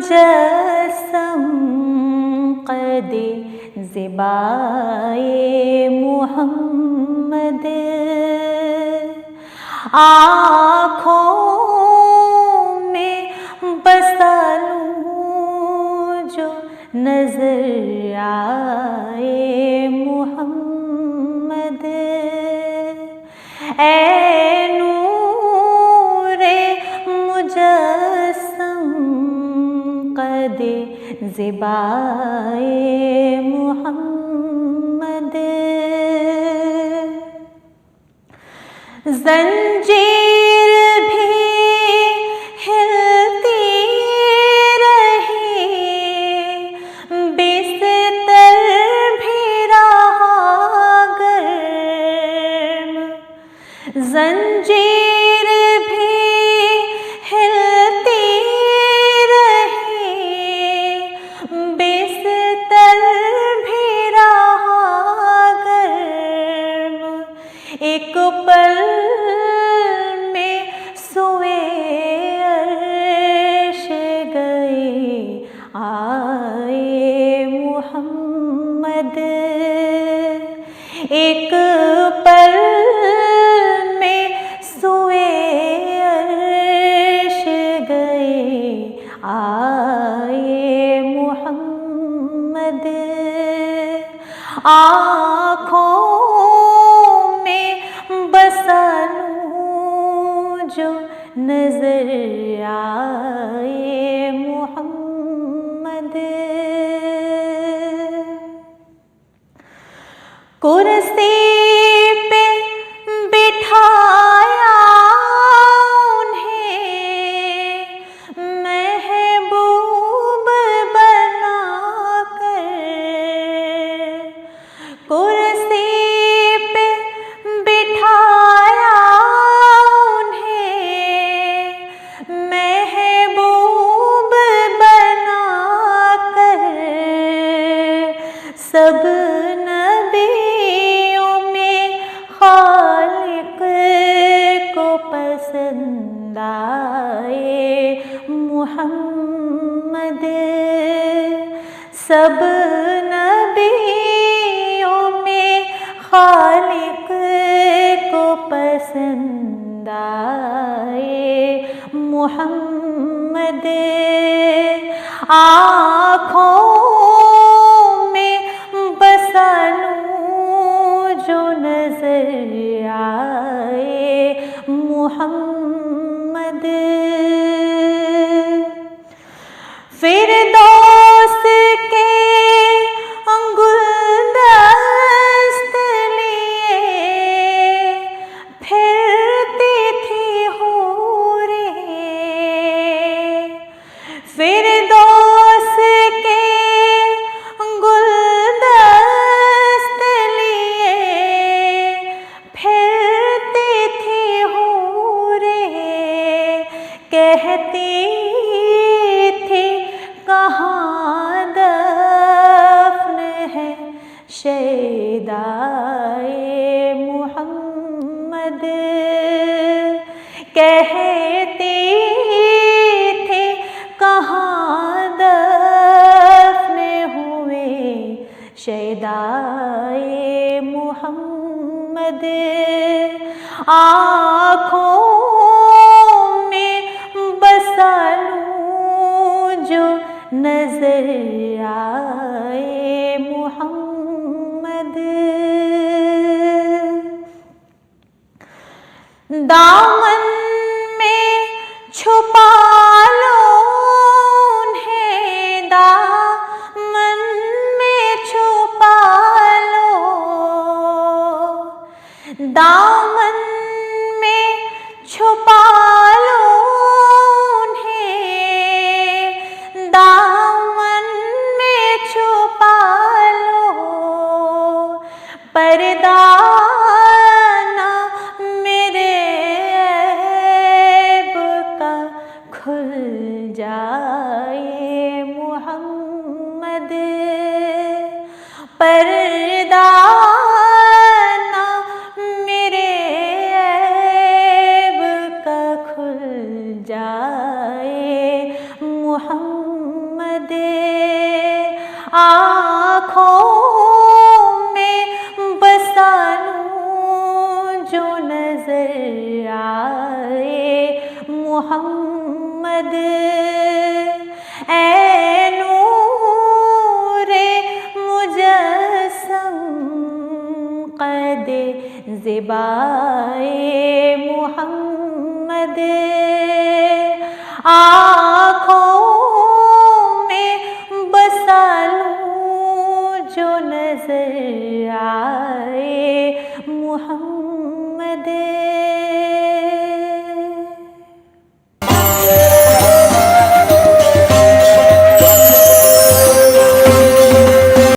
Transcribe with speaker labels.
Speaker 1: मुजस्सम क़दे ज़िबाए मुहम्मद, आँखों में बसा लूँ जो नजर आए मुहम्मद। ऐ नूरे मुजस्सम क़दे ज़िबाए मुहम्मद, ज़ंजीर भी हिलती रही, बिस्तर भी रहा गर्म, ज़ंजीर भी हिलती रही, बिस्तर भी रहा गर्म। एक पल में सोए अर्श गए आए मुहम्मद, एक पल में सोए अर्श गए आए मुहम्मद। आँखों में बसा लूँ जो नजर आए मुहम्मद। कुर्सी पे बिठाया उन्हें महबूब बनाकर, कुर्सी पे बिठाया उन्हें महबूब बनाकर, सब नबियों में खालिक को पसंद आए मुहम्मद, सब नबियों में खालिक को पसंद आए मुहम्मद। आँखों में बसा लूँ जो नजर आए मुहम्मद। फिरदौस के गुलदस्त लिए फिरती थी हूरें, फिरदौस के गुलदस्त लिए फिरती थी हूरें, कहती थी कहाँ दफ्न है शैदाए मुहम्मद, कहती थी कहाँ दफ्न हुए शैदाए मुहम्मद। आँखों में बसा लूँ जो नजर आए मुहम्मद। दामन में छुपा लो उन्हें, दामन में छुपा लो, दामन में छुपा लो उन्हें, दामन में छुपा लो, पर्दा ना मेरे ऐब का नजर आए मोहम्मद, ऐ नूरे मुजस्सम कदे ज़िबाए मोहम्मद, आँखों में बसा लूं जो नजर